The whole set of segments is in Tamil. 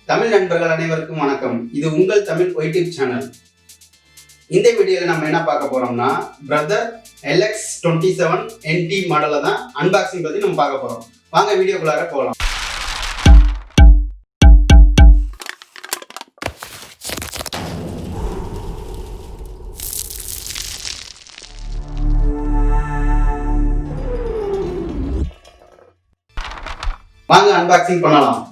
தமிழ் நண்பர்கள் அனைவருக்கும் வணக்கம். இது உங்கள் தமிழ் யூடியூப் சேனல். இந்த வீடியோவில் நம்ம என்ன பார்க்க போறோம்னா BROTHER LX27NT மாடலை தான் அன்பாக்சிங் பற்றி நம்ம பார்க்க போறோம். வாங்க வீடியோக்குள்ளார போகலாம். வாங்க அன்பாக்சிங் பண்ணலாம்.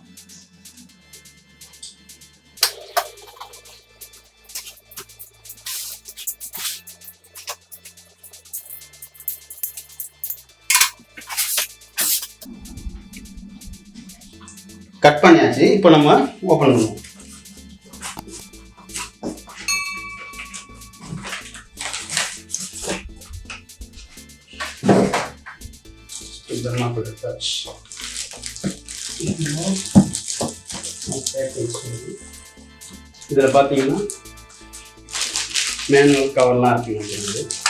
கட் பண்ணியாச்சு. இப்போ நம்ம ஓபன் பண்ணுவோம். இதெல்லாம் போட்டாச்சு. இதில் பார்த்தீங்கன்னா மேனுவல் கவர்லாம் இருக்குங்க. அப்படிங்கிறது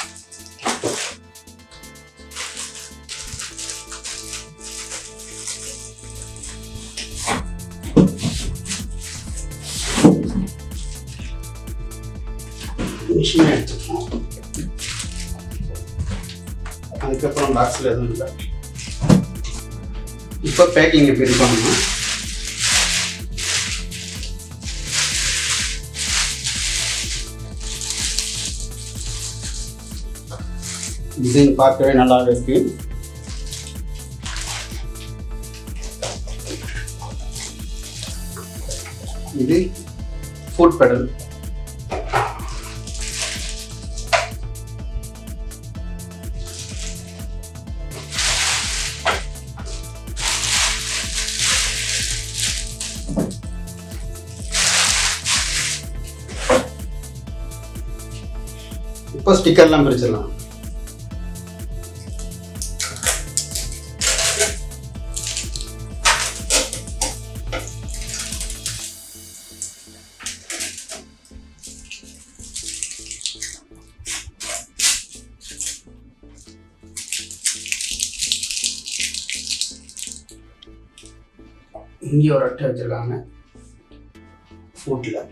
மிஷினை எடுத்துக்கணும். அதுக்கப்புறம் பாக்ஸில் எதுவும் இல்லை. இப்போ பேக்கிங் எப்படி இருக்கணும்னா டிசைன் பார்க்கவே நல்லா இருக்கு. இது ஃபுட் பெடல். இப்போ ஸ்டிக்கர்லாம் பிரிச்சிடலாம். இங்கே ஒரு அட்டை வச்சிருக்காங்க ஃபுட்ல.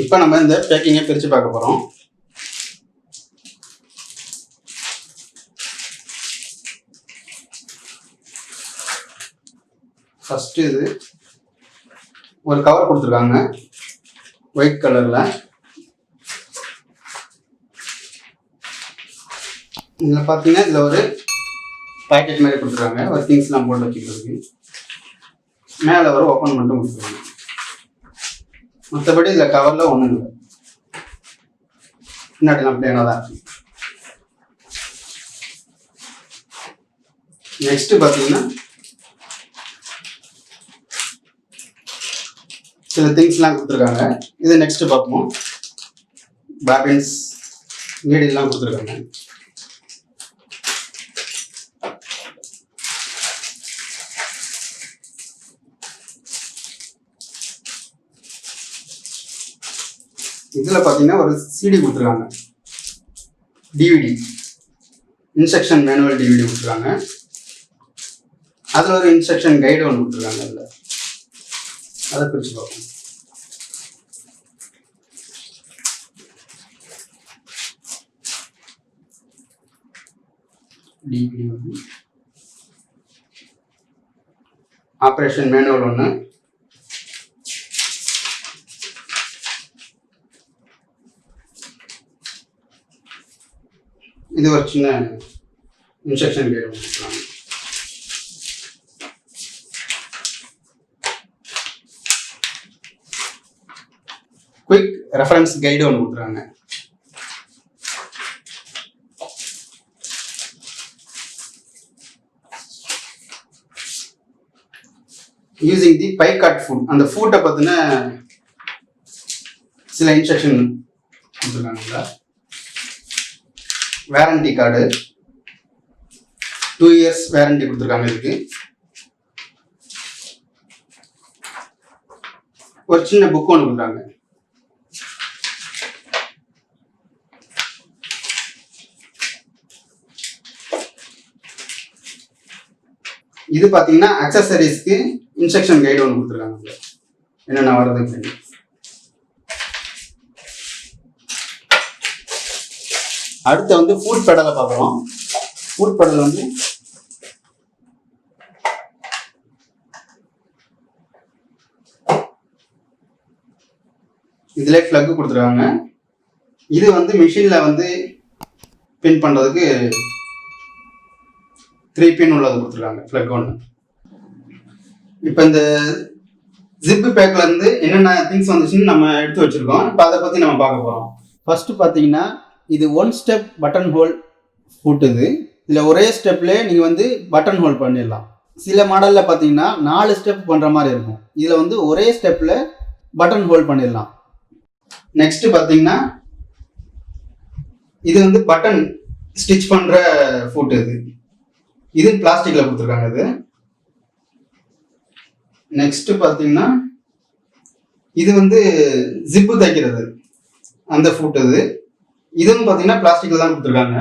இப்போ நம்ம இந்த பேக்கிங்கை பிரித்து பார்க்க போகிறோம். ஃபஸ்ட்டு இது ஒரு கவர் கொடுத்துருக்காங்க ஒயிட் கலரில். இதில் பார்த்தீங்கன்னா இதில் ஒரு பேக்கெட் மாதிரி கொடுத்துருக்காங்க, ஒரு திங்ஸ்லாம் போட்டு வச்சுக்கிறதுக்கு. மேலே ஒரு ஓப்பன் மட்டும் கொடுத்துருக்காங்க. மற்றபடி இதில் கவரில் ஒன்றும் இல்லை. பின்னாடிலாம் பிளேனாக தான் இருக்கு. நெக்ஸ்ட்டு பார்த்தீங்கன்னா சில திங்ஸ்லாம் கொடுத்துருக்காங்க. இது நெக்ஸ்ட்டு பார்ப்போம். பாபின்ஸ் நீடில்லாம் கொடுத்துருக்காங்க. இதில் பார்த்தீங்கன்னா ஒரு சிடி கொடுத்துருக்காங்க, டிவிடி, இன்ஸ்ட்ரக்ஷன் மேனுவல் டிவிடி கொடுத்துருக்காங்க. அதில் ஒரு இன்ஸ்ட்ரக்ஷன் கைடு ஒன்று கொடுத்துருக்காங்க. அதில் அதை பிரித்து பார்ப்போம். டிவிடி ஒன்று, ஆப்ரேஷன் மேனுவல் ஒன்று, இது ஒரு சின்ன இன்ஸ்ட்ரக்ஷன் கைடு கொடுத்துருக்காங்க. குயிக் ரெஃபரன்ஸ் கைடு ஒன்று கொடுத்துருக்காங்க. Using the by cut foot, அந்த ஃபுட்டை பற்றின சில இன்ஸ்ட்ரக்ஷன் கொடுத்துருக்காங்க. வாரண்டி கார்டு 2 years வாரண்டி கொடுத்துருக்காங்க. இதுக்கு ஒரு சின்ன புக் ஒன்று கொடுக்குறாங்க. இது பார்த்தீங்கன்னா அக்சசரிஸ்க்கு இன்ஸ்ட்ரக்ஷன் கைடு ஒன்று கொடுத்துருக்காங்க, என்னென்ன வருது அப்படின்னு. அடுத்து வந்து ஃபுட் பெடலை பார்க்குறோம். ஃபுட் பெடல் வந்து இதுல ஃப்ளக் கொடுத்துருக்காங்க. இது வந்து மிஷின்ல வந்து பின் பண்றதுக்கு 3 பின் உள்ளது கொடுத்துருக்காங்க, ஃப்ளக் ஒன்று. இப்போ இந்த ஜிப்பு பேக்ல இருந்து என்னென்ன திங்ஸ் வந்துச்சுன்னு நம்ம எடுத்து வச்சிருக்கோம். இப்போ அதை பத்தி நம்ம பார்க்க போறோம். ஃபர்ஸ்ட் பார்த்தீங்கன்னா இது 1 ஸ்டெப் பட்டன் ஹோல் ஃபுட். இதில் ஒரே ஸ்டெப்லேயே நீங்கள் வந்து பட்டன் ஹோல் பண்ணிடலாம். சில மாடலில் பார்த்தீங்கன்னா 4 ஸ்டெப் பண்ணுற மாதிரி இருக்கும். இதில் வந்து ஒரே ஸ்டெப்பில் பட்டன் ஹோல் பண்ணிடலாம். நெக்ஸ்ட் பார்த்தீங்கன்னா இது வந்து பட்டன் ஸ்டிச் பண்ணுற ஃபுட். இது பிளாஸ்டிக்கில் கொடுத்துருக்காங்க. இது நெக்ஸ்ட் பார்த்தீங்கன்னா இது வந்து ஜிப்பு தைக்கிறது அந்த ஃபுட். இதுவும் பார்த்தீங்கன்னா பிளாஸ்டிக்ல தான் கொடுத்துருக்காங்க.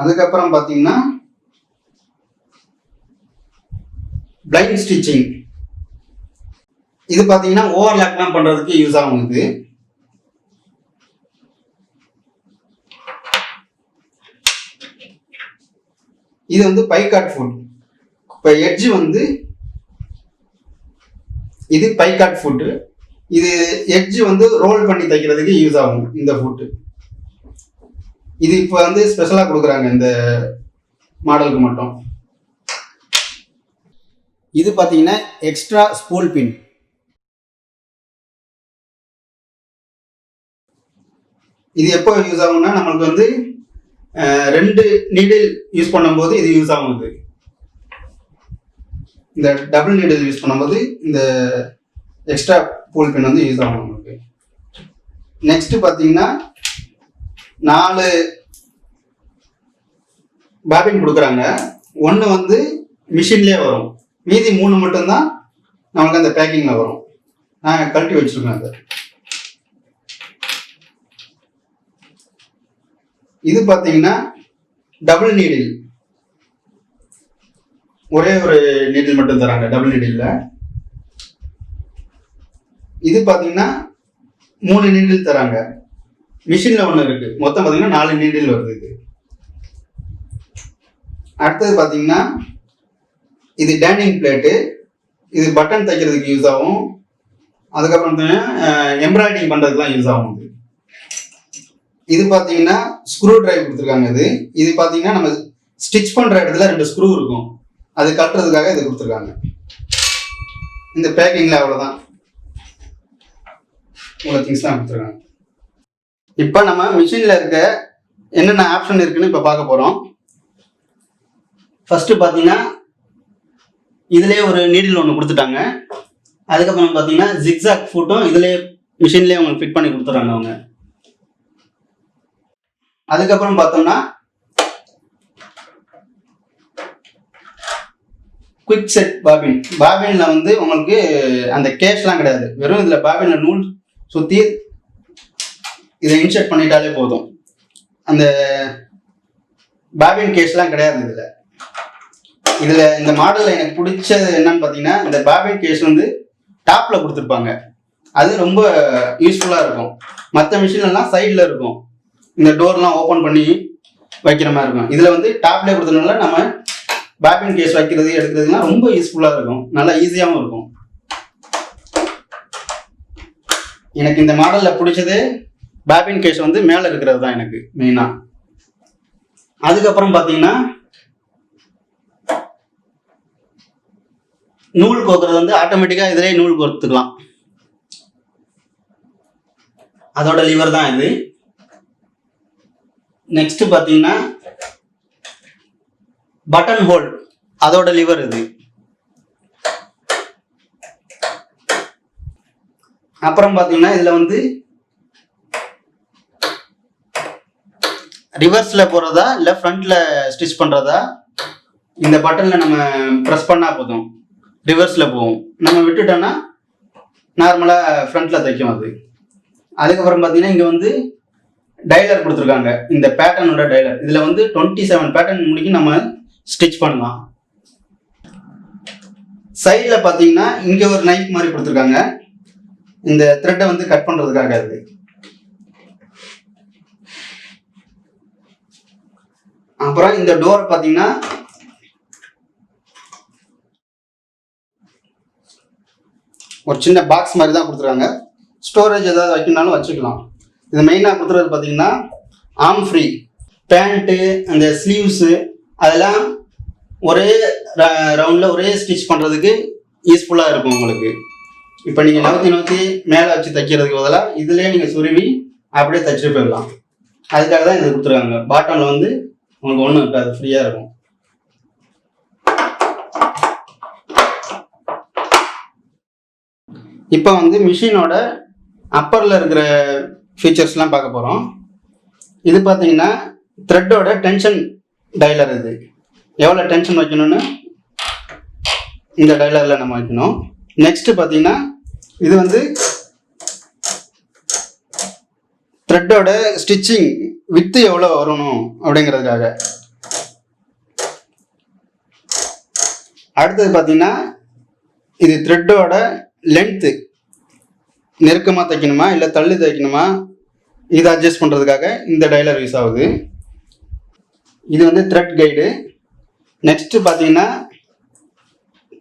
அதுக்கப்புறம் பார்த்தீங்கன்னா பிளைண்ட் ஸ்டிச்சிங். இது பார்த்தீங்கன்னா ஓவர்லாக்லாம் பண்றதுக்கு யூஸ் ஆகும். இது வந்து பைகாட் ஃபுட். இப்போ எட்ஜ் வந்து இது பைகாட் ஃபுட். இது எட்ஜ் வந்து ரோல் பண்ணி தைக்கிறதுக்கு யூஸ் ஆகும் இந்த ஃபுட். இது இப்போ வந்து ஸ்பெஷலாக கொடுக்குறாங்க இந்த மாடலுக்கு மட்டும். இது பார்த்தீங்கன்னா எக்ஸ்ட்ரா ஸ்பூல் பின். இது எப்போ யூஸ் ஆகும்னா நம்மளுக்கு வந்து 2 நீடில் யூஸ் பண்ணும்போது இது யூஸ் ஆகுது. இந்த டபுள் நீடில் யூஸ் பண்ணும்போது இந்த எக்ஸ்ட்ரா பூல் பின் வந்து யூஸ் ஆகும் நம்மளுக்கு. நெக்ஸ்ட் பார்த்தீங்கன்னா 4 பாபின் கொடுக்குறாங்க. 1 வந்து மிஷின்லேயே வரும், மீதி 3 மட்டும்தான் நமக்கு அந்த பேக்கிங்கில் வரும். நான் கழட்டி வச்சுருக்கேன் அதை. இது பார்த்தீங்கன்னா டபுள் நீடில், ஒரே ஒரு நீடில் மட்டும் தராங்க டபுள் நீடில். இது பார்த்தீங்கன்னா 3 நீடில் தராங்க. மிஷினில் 1 இருக்கு, மொத்தம் பார்த்தீங்கன்னா 4 நீடில் வருது. இது அடுத்தது பார்த்தீங்கன்னா இது டேனிங் பிளேட்டு. இது பட்டன் தைக்கிறதுக்கு யூஸ் ஆகும். அதுக்கப்புறம் எம்ப்ராய்டிங் பண்ணுறதுக்குலாம் யூஸ் ஆகும். இது பார்த்தீங்கன்னா ஸ்க்ரூ டிரைவ் கொடுத்துருக்காங்க. இது பார்த்தீங்கன்னா நம்ம ஸ்டிச் பண்ணுற இடத்துல 2 ஸ்க்ரூ இருக்கும், அது கட்டுறதுக்காக இது கொடுத்துருக்காங்க. இந்த பேக்கிங்கில் அவ்வளோதான், இவ்வளோ திங்ஸ்லாம் கொடுத்துருக்காங்க. இப்போ நம்ம மிஷினில் இருக்க என்னென்ன ஆப்ஷன் இருக்குன்னு இப்போ பார்க்க போகிறோம். ஃபர்ஸ்ட் பார்த்தீங்கன்னா இதுலேயே ஒரு நீடில் ஒன்று கொடுத்துட்டாங்க. அதுக்கப்புறம் பார்த்தீங்கன்னா ஜிக்ஸாக் ஃபுட்டும் இதுலேயே மிஷின்லேயே உங்களுக்கு ஃபிட் பண்ணி கொடுத்துட்றாங்க அவங்க. அதுக்கப்புறம் பார்த்தோம்னா குவிக் செட் பாபின். பாபின்ல வந்து உங்களுக்கு அந்த கேஷ்லாம் கிடையாது, வெறும் இதில் பாபின்ல நூல் சுற்றி இதை இன்சர்ட் பண்ணிட்டாலே போதும். அந்த பாபின் கேஸ்லாம் கிடையாது இதில். இந்த மாடலில் எனக்கு பிடிச்சது என்னன்னு பார்த்தீங்கன்னா இந்த பாபின் கேஸ் வந்து டாப்பில் கொடுத்துருப்பாங்க. அது ரொம்ப யூஸ்ஃபுல்லாக இருக்கும். மற்ற மிஷின்லாம் சைடில் இருக்கும், இந்த டோர்லாம் ஓப்பன் பண்ணி வைக்கிற மாதிரி இருக்கும். இதில் வந்து டாப்லேயே கொடுத்ததுனால நம்ம பாபின் கேஸ் வைக்கிறது எடுக்கிறதுலாம் ரொம்ப யூஸ்ஃபுல்லாக இருக்கும், நல்லா ஈஸியாகவும் இருக்கும். எனக்கு இந்த மாடலில் பிடிச்சது பாபின் கேஸ் வந்து மேலே இருக்கிறது தான் எனக்கு மெயினாக. அதுக்கப்புறம் பார்த்தீங்கன்னா நூல் கோக்குறது வந்து ஆட்டோமேட்டிக்காக இதிலே நூல் கோர்த்துக்கலாம், அதோட லிவர் தான் இது. நெக்ஸ்ட் பார்த்தீங்கன்னா பட்டன் ஹோல், அதோட லிவர் இது. அப்புறம் பார்த்தீங்கன்னா இதில் வந்து ரிவர்ஸில் போகிறதா இல்லை ஃப்ரண்ட்டில் ஸ்டிச் பண்ணுறதா இந்த பட்டனில் நம்ம ப்ரெஸ் பண்ணால் போதும், ரிவர்ஸில் போகும். நம்ம விட்டுட்டோம்னா நார்மலாக ஃப்ரண்ட்டில் தைக்கும் அது. அதுக்கப்புறம் பார்த்தீங்கன்னா இங்கே வந்து டைலர் கொடுத்துருக்காங்க, இந்த பேட்டர்னோட டைலர். இதில் வந்து 27 பேட்டர்ன் முடிக்கும் நம்ம ஸ்டிச் பண்ணலாம். சைடில் பார்த்தீங்கன்னா இங்கே ஒரு நைஃப் மாதிரி கொடுத்துருக்காங்க, இந்த த்ரெட்டை வந்து கட் பண்ணுறதுக்காக. அது அப்புறம் இந்த டோர் பார்த்தீங்கன்னா ஒரு சின்ன பாக்ஸ் மாதிரி தான் கொடுத்துருக்காங்க, ஸ்டோரேஜ் ஏதாவது வைக்கணும்னாலும் வச்சுக்கலாம். இது மெயினாக கொடுத்துறது பார்த்தீங்கன்னா ஆர்ம் ஃப்ரீ பேண்ட்டு, அந்த ஸ்லீவ்ஸு அதெல்லாம் ஒரே ரவுண்டில் ஒரே ஸ்டிச் பண்ணுறதுக்கு யூஸ்ஃபுல்லாக இருக்கும் உங்களுக்கு. இப்போ நீங்கள் நவுத்தி மேலே வச்சு தைக்கிறதுக்கு பதிலாக இதுலேயே நீங்கள் சுருவி அப்படியே தைச்சிட்டு போயிடலாம். அதுக்காக தான் இது கொடுத்துருக்காங்க. பாட்டமில் வந்து உங்களுக்கு ஒன்றும் இருக்காது, ஃப்ரீயாக இருக்கும். இப்போ வந்து மிஷினோட அப்பரில் இருக்கிற ஃபீச்சர்ஸ்லாம் பார்க்க போகிறோம். இது பார்த்தீங்கன்னா த்ரெட்டோட டென்ஷன் டைலர். இது எவ்வளோ டென்ஷன் வைக்கணும்னு இந்த டைலரில் நம்ம வைக்கணும். நெக்ஸ்ட்டு பார்த்தீங்கன்னா இது வந்து த்ரெட்டோட ஸ்டிச்சிங் வித்து எவ்வளோ வரணும் அப்படிங்கிறதுக்காக. அடுத்தது பார்த்தீங்கன்னா இது த்ரெட்டோட லென்த்து நெருக்கமாக தைக்கணுமா இல்லை தள்ளி தைக்கணுமா இதை அட்ஜஸ்ட் பண்ணுறதுக்காக இந்த டைலர் யூஸ் ஆகுது. இது வந்து த்ரெட் கைடு. நெக்ஸ்ட்டு பார்த்தீங்கன்னா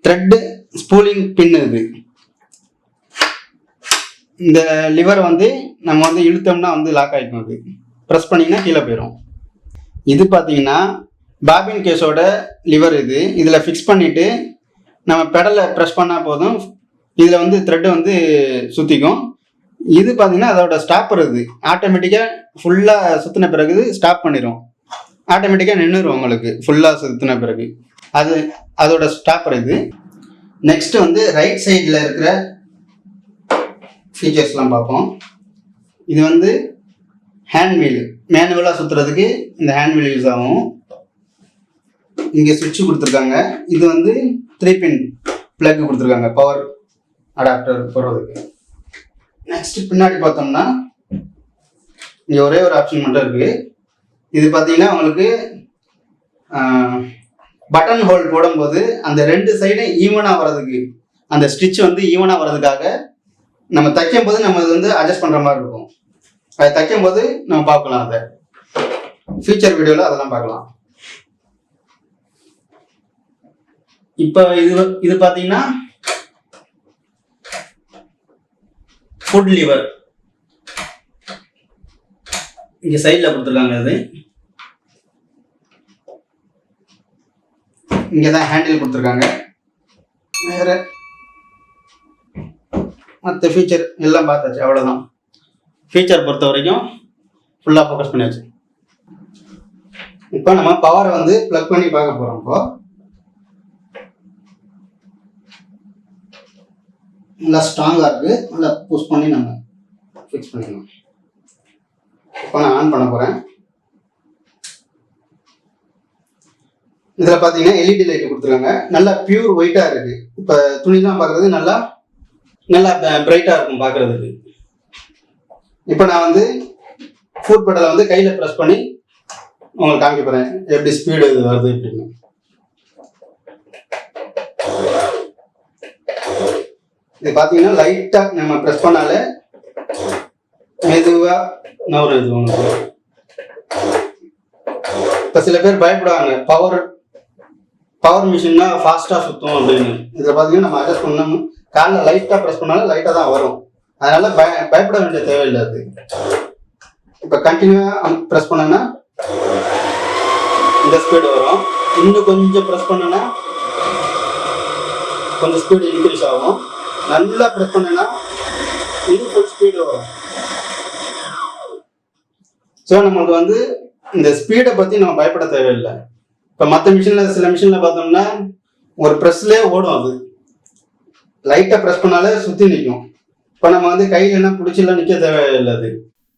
த்ரெட்டு ஸ்பூலிங் பின். இது இந்த லிவர் வந்து நம்ம வந்து இழுத்தோம்னா வந்து லாக் ஆகிக்கும், அது ப்ரெஸ் பண்ணிங்கன்னா கீழே போயிடும். இது பார்த்தீங்கன்னா பாபின் கேஸோட லிவர். இது இதில் ஃபிக்ஸ் பண்ணிவிட்டு நம்ம பெடலை ப்ரெஸ் பண்ணால் போதும், இதில் வந்து த்ரெட்டு வந்து சுற்றிக்கும். இது பார்த்தீங்கன்னா அதோட ஸ்டாப்பர். இது ஆட்டோமேட்டிக்காக ஃபுல்லாக சுற்றின பிறகு ஸ்டாப் பண்ணிடும், ஆட்டோமேட்டிக்காக நின்றுடும் உங்களுக்கு ஃபுல்லாக சுற்றின பிறகு. அதோட ஸ்டாப்பர் இது. நெக்ஸ்ட்டு வந்து ரைட் சைடில் இருக்கிற ஃபீச்சர்ஸ்லாம் பார்ப்போம். இது வந்து ஹேண்ட் வீல், மேனுவலாக சுற்றுறதுக்கு இந்த ஹேண்ட் வீல் யூஸ் ஆகும். இங்கே சுவிட்சு கொடுத்துருக்காங்க. இது வந்து 3 பின் பிளக் கொடுத்துருக்காங்க பவர் அடாப்டர் போடுறதுக்கு. நெக்ஸ்ட் பின்னாடி பார்த்தோம்னா இங்கே ஒரே ஒரு ஆப்ஷன் மட்டும் இருக்குது. இது பார்த்தீங்கன்னா உங்களுக்கு பட்டன் ஹோல் போடும்போது அந்த 2 சைடும் ஈவனாக வர்றதுக்கு, அந்த ஸ்டிச் வந்து ஈவனாக வர்றதுக்காக நம்ம தைக்கும் போது நம்ம இது வந்து அட்ஜஸ்ட் பண்ணுற மாதிரி இருக்கும். அதை தைக்கும் போது நம்ம பார்க்கலாம், அதை ஃபியூச்சர் வீடியோவில் அதெல்லாம் பார்க்கலாம். இப்போ இது பார்த்தீங்கன்னா ஃபுட் லிவர் இங்கே சைடில் கொடுத்துருக்காங்க. அது இங்கே தான் ஹேண்டில் கொடுத்துருக்காங்க. வேறு மற்ற ஃபீச்சர் எல்லாம் பார்த்தாச்சு, அவ்வளோதான். ஃபீச்சர் பொறுத்த வரைக்கும் ஃபுல்லாக ஃபோக்கஸ் பண்ணியாச்சு. இப்போ நம்ம பவரை வந்து ப்ளக் பண்ணி பார்க்க போகிறோம். இப்போ நல்லா ஸ்ட்ராங்காக இருக்குது, நல்லா புஷ் பண்ணி நம்ம ஃபிக்ஸ் பண்ணிக்கணும். இப்போ நான் ஆன் பண்ண போகிறேன். இதில் பார்த்தீங்கன்னா எல்இடி லைட் கொடுத்துருக்காங்க, நல்லா பியூர் ஒயிட்டாக இருக்குது. இப்போ துணிலாம் பார்க்குறது நல்லா பிரைட்டாக இருக்கும் பார்க்குறதுக்கு. இப்போ நான் வந்து ஃபுட் பெடலை வந்து கையில் ப்ரெஸ் பண்ணி உங்களுக்கு காமிக்க போகிறேன், எப்படி ஸ்பீடு இது வருது அப்படின்னு. இது பார்த்தீங்கன்னா லைட்டாக நம்ம ப்ரெஸ் பண்ணாலே மெதுவாக நவருது உங்களுக்கு. இப்போ சில பேர் பயப்படுவாங்க பவர் மிஷின்னா ஃபாஸ்ட்டாக சுற்றும் அப்படின்னு. இதில் பார்த்தீங்கன்னா நம்ம அட்ஜஸ்ட் பண்ணணும், காலில் லைட்டாக ப்ரெஸ் பண்ணாலும் லைட்டாக தான் வரும். அதனால பயப்பட வேண்டிய தேவையில்லை. அது இப்போ கண்டினியூவாக ப்ரெஸ் பண்ணோன்னா இந்த ஸ்பீடு வரும். இன்னும் கொஞ்சம் ப்ரெஸ் பண்ணோன்னா கொஞ்சம் ஸ்பீடு இன்க்ரீஸ் ஆகும். நல்லா ப்ரெஸ் பண்ணோன்னா இது ஃபுல் ஸ்பீடு வரும். ஸோ நமக்கு வந்து இந்த ஸ்பீடை பற்றி நம்ம பயப்பட தேவையில்லை. இப்போ மற்ற மிஷினில் சில மிஷினில் பார்த்தோம்னா ஒரு ப்ரெஸ்லேயே ஓடும், அது லைட்டாக ப்ரெஸ் பண்ணாலே சுற்றி நிற்கும். இப்போ நம்ம வந்து கையில் என்ன பிடிச்சிலாம் நிற்க தேவையில்லை. அது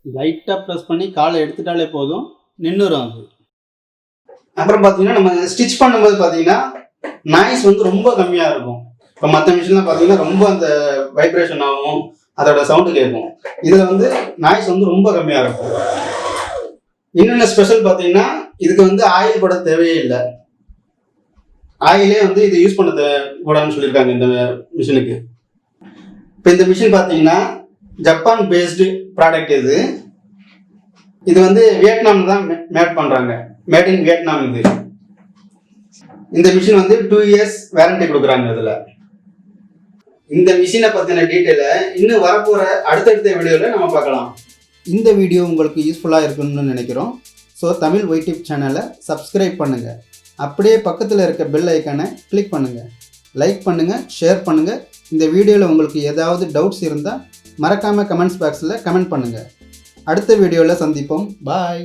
லைட்டாக ப்ரெஸ் பண்ணி காலை எடுத்துட்டாலே போதும், நின்றுரும் அது. அப்புறம் பார்த்தீங்கன்னா நம்ம ஸ்டிச் பண்ணும்போது பார்த்தீங்கன்னா நாய்ஸ் வந்து ரொம்ப கம்மியாக இருக்கும். இப்போ மற்ற மிஷின்லாம் பார்த்தீங்கன்னா ரொம்ப அந்த வைப்ரேஷன் ஆகும், அதோட சவுண்டு கேட்கும். இதில் வந்து நாய்ஸ் வந்து ரொம்ப கம்மியாக இருக்கும். இன்னொன்று ஸ்பெஷல் பார்த்தீங்கன்னா இதுக்கு வந்து ஆயில் போட தேவையே இல்லை. ஆயிலே வந்து இது யூஸ் பண்ண கூடாதுன்னு சொல்லியிருக்காங்க இந்த மிஷினுக்கு. இப்போ இந்த மிஷின் பார்த்தீங்கன்னா ஜப்பான் பேஸ்டு ப்ராடக்ட் இது. இது வந்து வியட்நாம் தான் மேட் பண்ணுறாங்க, மேட் இன் வியட்நாம் இது. இந்த மிஷின் வந்து 2 years வாரண்டி கொடுக்குறாங்க இதில். இந்த மிஷினை பற்றின டீட்டெயிலை இன்னும் வரப்போகிற அடுத்தடுத்த வீடியோவில் நம்ம பார்க்கலாம். இந்த வீடியோ உங்களுக்கு யூஸ்ஃபுல்லாக இருக்குன்னு நினைக்கிறோம். ஸோ தமிழ் ஒய்டிப் சேனலை சப்ஸ்கிரைப் பண்ணுங்கள். அப்படியே பக்கத்தில் இருக்க பெல் ஐக்கானை கிளிக் பண்ணுங்கள். லைக் பண்ணுங்கள், ஷேர் பண்ணுங்கள். இந்த வீடியோவில் உங்களுக்கு ஏதாவது டவுட்ஸ் இருந்தால் மறக்காமல் கமெண்ட்ஸ் பாக்ஸில் கமெண்ட் பண்ணுங்கள். அடுத்த வீடியோவில் சந்திப்போம். பாய்.